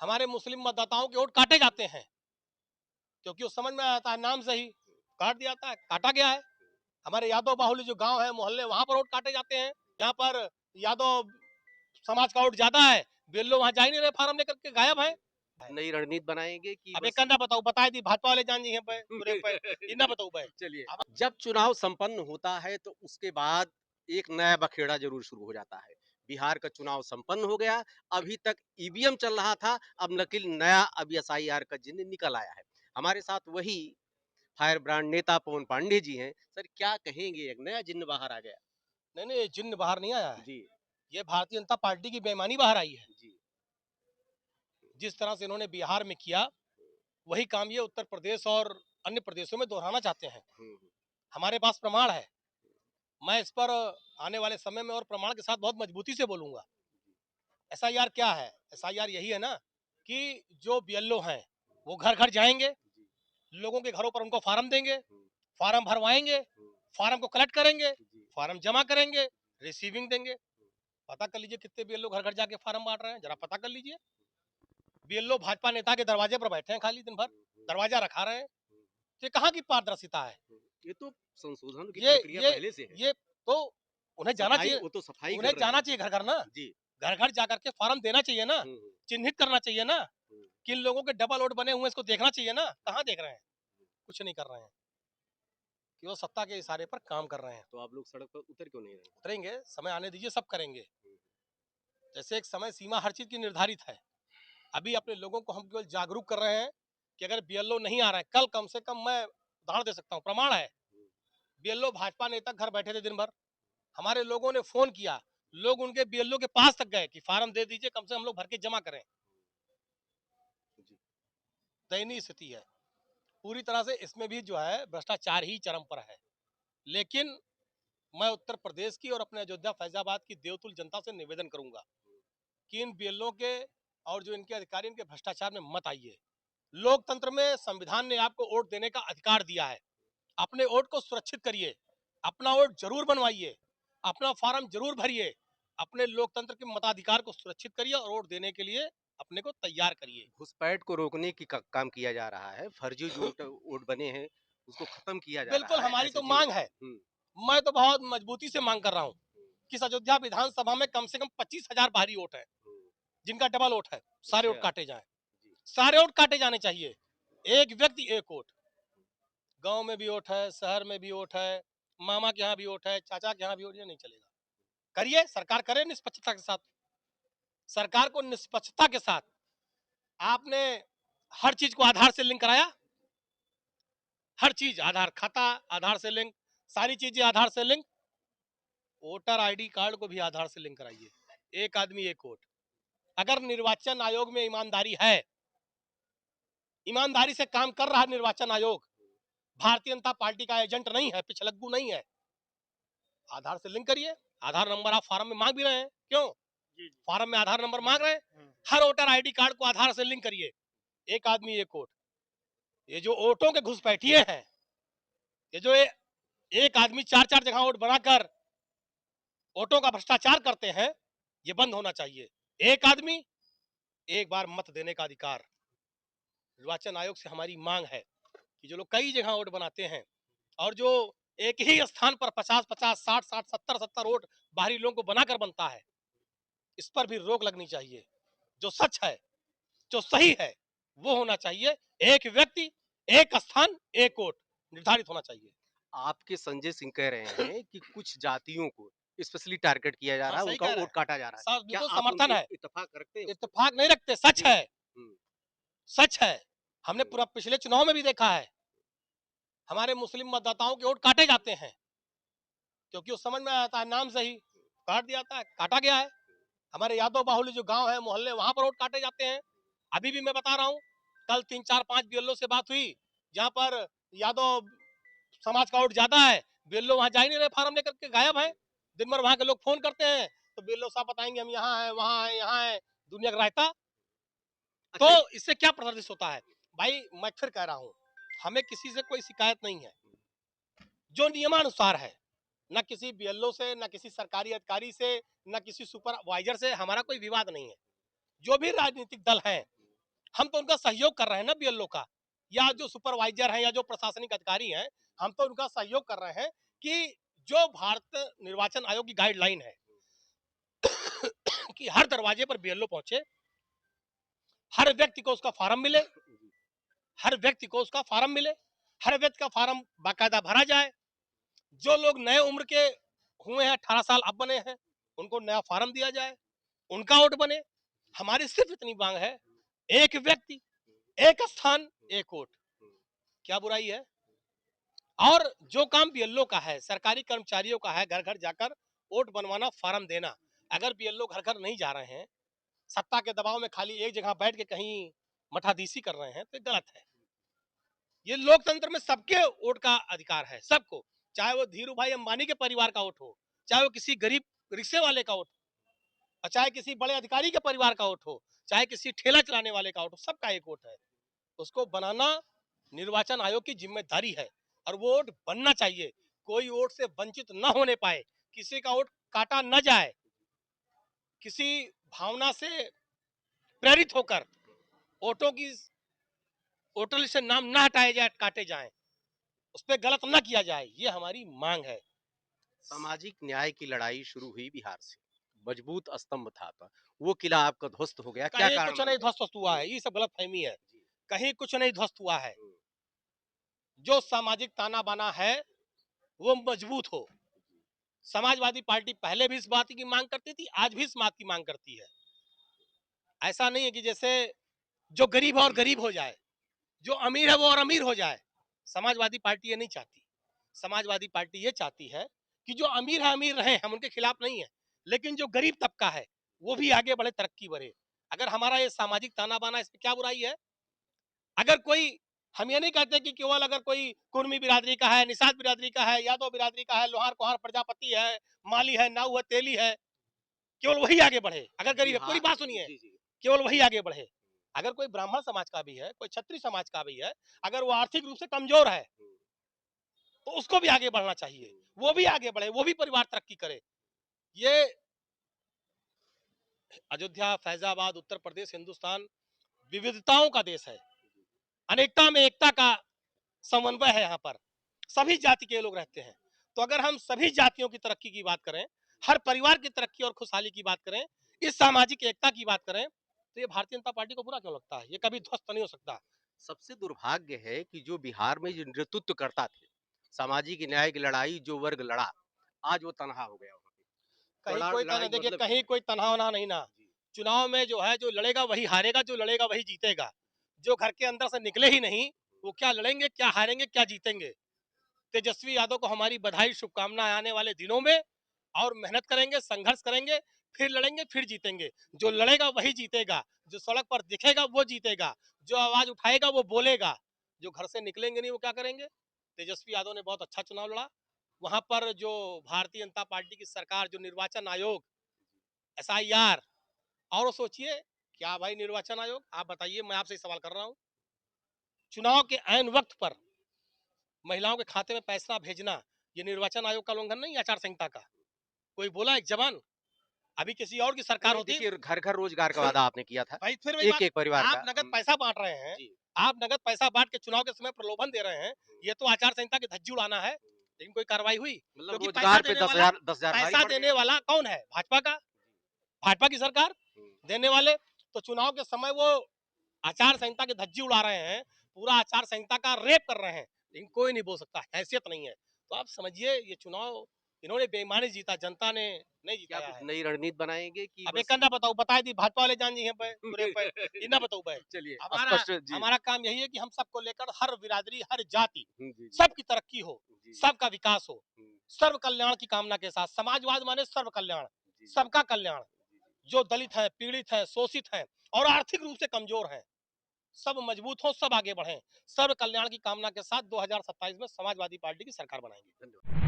हमारे मुस्लिम मतदाताओं के वोट काटे जाते हैं, क्योंकि उस समझ में आता है, नाम से ही काट दिया जाता है, काटा गया है। हमारे यादव बाहुल्य जो गांव है, मोहल्ले, वहां पर वोट काटे जाते हैं। जहां पर यादव समाज का वोट ज्यादा है, बिल्लो वहां जा ही नहीं रहे, फार्म लेकर के गायब है। नई रणनीति बनाएंगे कि अब एक बस कंधा बताओ, बताए दी भाजपा वाले जान जी हैं पे पूरे पे इतना बताओ भाई। चलिए, अब जब चुनाव संपन्न होता है तो उसके बाद एक नया बखेड़ा जरूर शुरू हो जाता है। बिहार का चुनाव संपन्न हो गया, अभी तक ईवीएम चल रहा था, अब नकिल नया अब एसआईआर का जिन्न निकल आया है। हमारे साथ वही फायर ब्रांड नेता पवन पांडे जी हैं। सर क्या कहेंगे, एक नया जिन्न बाहर आ गया? नहीं नहीं, ये जिन्न बाहर नहीं आया है, जी ये भारतीय जनता पार्टी की बेईमानी बाहर आई है। जी। जिस तरह से इन्होंने बिहार में किया, वही काम ये उत्तर प्रदेश और अन्य प्रदेशों में दोहराना चाहते हैं। हमारे पास प्रमाण है, मैं इस पर आने वाले समय में और प्रमाण के साथ बहुत मजबूती से बोलूंगा। एसआईआर क्या है? एसआईआर यही है ना कि जो बीएलओ हैं वो घर घर जाएंगे, लोगों के घरों पर उनको फार्म देंगे, फार्म भरवाएंगे, फार्म को कलेक्ट करेंगे, फार्म जमा करेंगे, रिसीविंग देंगे। पता कर लीजिए कितने बीएलओ घर घर जाके फार्म बांट रहे हैं, जरा पता कर लीजिए। बीएलओ भाजपा नेता के दरवाजे पर बैठे हैं, खाली दिन भर दरवाजा रखा रहे हैं। ये कहाँ की पारदर्शिता है? ये तो संशोधन की ये प्रक्रिया ये पहले से है। ये तो उन्हें जाना सफाई, चाहिए, वो तो सफाई उन्हें कर रहे जाना हैं। चाहिए घर घर ना, जी। घर घर जाकर के फार्म देना चाहिए ना, चिन्हित करना चाहिए ना। हम्म। किन लोगों के डबल वोट बने हुए इसको देखना चाहिए ना। कहाँ देख रहे हैं? कुछ नहीं कर रहे हैं, कि वो सत्ता के इशारे पर काम कर रहे हैं। तो आप लोग सड़क पर उतर क्यों नहीं रहे? उतरेंगे, समय आने दीजिए, सब करेंगे। जैसे एक समय सीमा हर चीज की निर्धारित है, अभी अपने लोगों को हम केवल जागरूक कर रहे हैं कि अगर बीएलओ नहीं आ रहा है, कल कम से कम मैं उदाहरण दे सकता हूँ, प्रमाण है। बीएलओ भाजपा नेता घर बैठे थे दिन भर, हमारे लोगों ने फोन किया, लोग उनके बीएलओ के पास तक गए कि फार्म दे दीजिए, कम से हम लोग भर के जमा करें। जी। दयनीय स्थिति है पूरी तरह से। इसमें भी जो है भ्रष्टाचार ही चरम पर है। लेकिन मैं उत्तर प्रदेश की और अपने अयोध्या फैजाबाद की देवतुल जनता से निवेदन करूंगा कि इन बीएलओ के और जो इनके अधिकारी, इनके भ्रष्टाचार में मत आइए। लोकतंत्र में संविधान ने आपको वोट देने का अधिकार दिया है, अपने वोट को सुरक्षित करिए, अपना वोट जरूर बनवाइए, अपना फार्म जरूर भरिए, अपने लोकतंत्र के मताधिकार को सुरक्षित करिए और वोट देने के लिए अपने को तैयार करिए। घुसपैठ को रोकने की काम किया जा रहा है, फर्जी जो वोट बने हैं उसको खत्म किया जा बिल्कुल रहा है, हमारी ऐसे तो जी। मांग है, मैं तो बहुत मजबूती से मांग कर रहा हूँ कि इस अयोध्या विधानसभा में कम से कम 25,000 बाहरी वोट है, जिनका डबल वोट है, सारे वोट अच्छा। काटे जाएं, जी। सारे वोट काटे जाने चाहिए। एक व्यक्ति एक वोट, गांव में भी वोट है, शहर में भी वोट है, मामा के यहाँ भी वोट है, चाचा के यहाँ भी वोट, ये नहीं चलेगा। करिए, सरकार करे निष्पक्षता के साथ, सरकार को निष्पक्षता के साथ। आपने हर चीज को आधार से लिंक कराया, हर चीज आधार, खाता आधार से लिंक, सारी चीजें आधार से लिंक, वोटर आईडी कार्ड को भी आधार से लिंक कराइए। एक आदमी एक वोट। अगर निर्वाचन आयोग में ईमानदारी है, ईमानदारी से काम कर रहा है निर्वाचन आयोग, भारतीय जनता पार्टी का एजेंट नहीं है, पिछलग्गू नहीं है, आधार से लिंक करिए। आधार नंबर आप फॉर्म में मांग भी रहे हैं, क्यों? फॉर्म में आधार नंबर मांग रहे हैं, हर वोटर आईडी कार्ड को आधार से लिंक करिए। एक आदमी एक वोट। ये जो वोटों के घुसपैठिए हैं, ये जो एक आदमी चार चार जगह वोट बनाकर वोटों का भ्रष्टाचार करते हैं, ये बंद होना चाहिए। एक आदमी एक बार मत देने का अधिकार। निर्वाचन आयोग से हमारी मांग है कि जो लोग कई जगह वोट बनाते हैं और जो एक ही स्थान पर 50-50, 60-60, 70-70 वोट बाहरी लोगों को बनाकर बनता है, इस पर भी रोक लगनी चाहिए। जो सच है, जो सही है, वो होना चाहिए। एक व्यक्ति एक स्थान एक वोट निर्धारित होना चाहिए। आपके संजय सिंह कह रहे हैं कि कुछ जातियों को स्पेशली टारगेट किया जा हाँ, रहा है, सही उनका कह रहे वोट हैं, काटा जा रहा है। सब क्या बिल्कुल आप समर्थन उनसे है। इत्तेफाक रखते हैं उससे? इत्तेफाक नहीं रखते, सच जी। है, सच है। हमने पूरा पिछले चुनाव में भी देखा है, हमारे मुस्लिम मतदाताओं के वोट काटे जाते हैं, क्योंकि उस समझ में आता है, नाम से ही काट दिया जाता है, काटा गया है। हमारे यादव बाहुल्य जो गांव है, मोहल्ले, वहां पर वोट काटे जाते हैं। अभी भी मैं बता रहा हूँ, कल 3-4-5 बीएलओ से बात हुई, जहां पर यादव समाज का वोट ज्यादा है, बीएलओ वहां जा ही नहीं रहे, फार्म लेकर के गायब है। दिन भर वहां के लोग फोन करते हैं तो बीएलओ साहब बताएंगे हम यहाँ हैं, वहां हैं, यहाँ हैं, दुनिया का रायता। तो अच्छा। इससे क्या प्रदर्शित होता है? भाई मैं फिर कह रहा हूँ, हमें किसी से कोई शिकायत नहीं है, जो नियमानुसार है, न किसी बीएलओ से, न किसी सरकारी अधिकारी से, न किसी सुपरवाइजर से हमारा कोई विवाद नहीं है। जो भी राजनीतिक दल हैं, हम तो उनका सहयोग कर रहे हैं ना बीएलओ का, या जो सुपरवाइजर हैं या जो प्रशासनिक अधिकारी हैं, हम तो उनका सहयोग कर रहे हैं कि जो भारत निर्वाचन आयोग की गाइडलाइन है कि हर दरवाजे पर बीएलओ पहुंचे, हर व्यक्ति को उसका फॉर्म मिले, हर व्यक्ति को उसका फॉर्म मिले, हर व्यक्ति का फॉर्म बाकायदा भरा जाए। जो लोग नए उम्र के हुए हैं, 18 साल अब बने हैं, उनको नया फॉर्म दिया जाए, उनका वोट बने। हमारी सिर्फ इतनी मांग है, एक व्यक्ति, एक स्थान, एक वोट। क्या बुराई है? और जो काम बीएलओ का है, सरकारी कर्मचारियों का है, घर घर जाकर वोट बनवाना, फॉर्म देना। अगर बीएलओ घर घर नहीं जा रहे हैं, सत्ता के दबाव में खाली एक जगह बैठ के कहीं मठाधीसी कर रहे हैं, तो गलत है। ये लोकतंत्र में सबके वोट का अधिकार है, सबको, चाहे वो धीरू भाई अंबानी के परिवार का वोट हो, चाहे वो किसी गरीब रिक्शे वाले का वोट, और चाहे किसी बड़े अधिकारी के परिवार का वोट हो, चाहे किसी ठेला चलाने वाले का वोट हो, सबका एक वोट है। उसको बनाना निर्वाचन आयोग की जिम्मेदारी है, और वो वोट बनना चाहिए। कोई वोट से वंचित न होने पाए, किसी का वोट काटा न जाए, किसी भावना से प्रेरित होकर वोटों की वोटर लिस्ट से नाम न हटाए जाए, काटे जाए, उस पर गलत न किया जाए, ये हमारी मांग है। सामाजिक न्याय की लड़ाई शुरू हुई बिहार से, मजबूत स्तंभ था, वो किला आपका ध्वस्त हो गया, क्या कहीं कारण कुछ नहीं मानते हैं? ध्वस्त हुआ है, ये सब गलत फहमी है। जी, कहीं कुछ नहीं ध्वस्त हुआ है। हम्म, जो सामाजिक ताना बाना है वो मजबूत हो। समाजवादी पार्टी पहले भी इस बात की मांग करती थी, आज भी इस बात की मांग करती है। ऐसा नहीं है कि जैसे जो गरीब है और गरीब हो जाए, जो अमीर है वो और अमीर हो जाए। समाजवादी पार्टी ये नहीं चाहती। समाजवादी पार्टी ये चाहती है कि जो अमीर है अमीर रहे, हम उनके खिलाफ नहीं है, लेकिन जो गरीब तबका है वो भी आगे बढ़े, तरक्की बढ़े। अगर हमारा ये सामाजिक ताना बाना, इसमें क्या बुराई है? अगर कोई, हम ये नहीं कहते कि केवल अगर कोई कुर्मी बिरादरी का है, निषाद बिरादरी का है, यादव बिरादरी का है, लोहार कुहार प्रजापति है, माली है, नाऊ है, तेली है, केवल वही आगे बढ़े। अगर गरीब है, पूरी बिहार, बात सुनिए, जी जी, केवल वही आगे बढ़े। अगर कोई ब्राह्मण समाज का भी है, कोई क्षत्रिय समाज का भी है, अगर वो आर्थिक रूप से कमजोर है, तो उसको भी आगे बढ़ना चाहिए, वो भी आगे बढ़े, वो भी परिवार तरक्की करे। ये अयोध्या, फैजाबाद, उत्तर प्रदेश, हिंदुस्तान विविधताओं का देश है। अनेकता में एकता का समन्वय है। यहाँ पर सभी जाति के लोग रहते हैं। तो अगर हम सभी जातियों की तरक्की की बात करें, हर परिवार की तरक्की और खुशहाली की बात करें, इस सामाजिक एकता की बात करें, तो ये भारतीय जनता पार्टी को बुरा क्यों लगता है? ये कभी ध्वस्त नहीं हो सकता। सबसे दुर्भाग्य है कि जो बिहार में जो नेतृत्व करता थे, सामाजिक न्याय की लड़ाई जो वर्ग लड़ा, आज वो तनहा हो गया वहाँ पे। कहीं लड़ा कोई तना, लड़ाई का देखिए मतलब क्या कहीं है? कोई तनाव ना नहीं ना। जी, चुनाव में जो है, जो लड़ेगा वही हारेगा, जो लड़ेगा वही जीतेगा। जो घर के अंदर से निकले ही नहीं, वो क्या लड़ेंगे, क्या हारेंगे, क्या जीतेंगे? तेजस्वी यादव को हमारी बधाई, शुभकामनाएं आने वाले दिनों में, और मेहनत करेंगे, संघर्ष करेंगे, फिर लड़ेंगे, फिर जीतेंगे। जो लड़ेगा वही जीतेगा, जो सड़क पर दिखेगा वो जीतेगा, जो आवाज उठाएगा वो बोलेगा। जो घर से निकलेंगे नहीं, वो क्या करेंगे? तेजस्वी यादव ने बहुत अच्छा चुनाव लड़ा। वहां पर जो भारतीय जनता पार्टी की सरकार, जो निर्वाचन आयोग, एसआईआर, और वो सोचिए, क्या भाई निर्वाचन आयोग, आप बताइए, मैं आपसे सवाल कर रहा हूँ, चुनाव के ऐन वक्त पर महिलाओं के खाते में पैसा भेजना, ये निर्वाचन आयोग का उल्लंघन नहीं, आचार संहिता का? कोई बोला एक जवान? अभी किसी और की नहीं सरकार नहीं, होती। देखिए घर-घर रोजगार का वादा आपने किया था, भाई फिर वही बात, एक-एक परिवार आप का। नगद पैसा बांट रहे हैं, जी, आप नगद पैसा बांट के चुनाव के समय प्रलोभन दे रहे हैं, ये तो आचार संहिता की धज्जी उड़ाना है। लेकिन कोई कार्रवाई हुई? मतलब क्योंकि रोजगार पे 10,000 भारी पैसा पड़ देने गया। वाला कौन है? भाजपा का, भाजपा की सरकार हुँ, देने वाले। तो चुनाव के समय वो आचार संहिता की धज्जी उड़ा रहे हैं, पूरा आचार संहिता का रेप कर रहे हैं, लेकिन कोई नहीं बोल सकता, हैसियत नहीं है। तो आप समझिए, ये चुनाव इन्होंने बेईमानी जीता, जनता ने नहीं क्या जिताया कुछ है। नई रणनीति बनाएँगे कि अब एक बस? करना बताओ, बताए दी भाजपा वाले जान जी हैं पे पूरे पे, ये ना बताओ बे। चलिए हमारा स्पष्ट जी। हमारा काम यही है कि हम सबको लेकर, हर बिरादरी, हर जाति, हुँ, जी, जी। सबकी तरक्की हो, जी, जी। सबका विकास हो, हुँ, सर्व कल्याण की कामना के साथ। समाजवाद माने सर्व कल्याण, जी, जी। सबका कल्याण। जी, जी। जो दलित है, पीड़ित है, शोषित है और आर्थिक रूप से कमजोर है, सब मजबूत हो, सब आगे बढ़ें। सर्व कल्याण की कामना के साथ 2027 में समाजवादी पार्टी की सरकार बनाएंगे। धन्यवाद।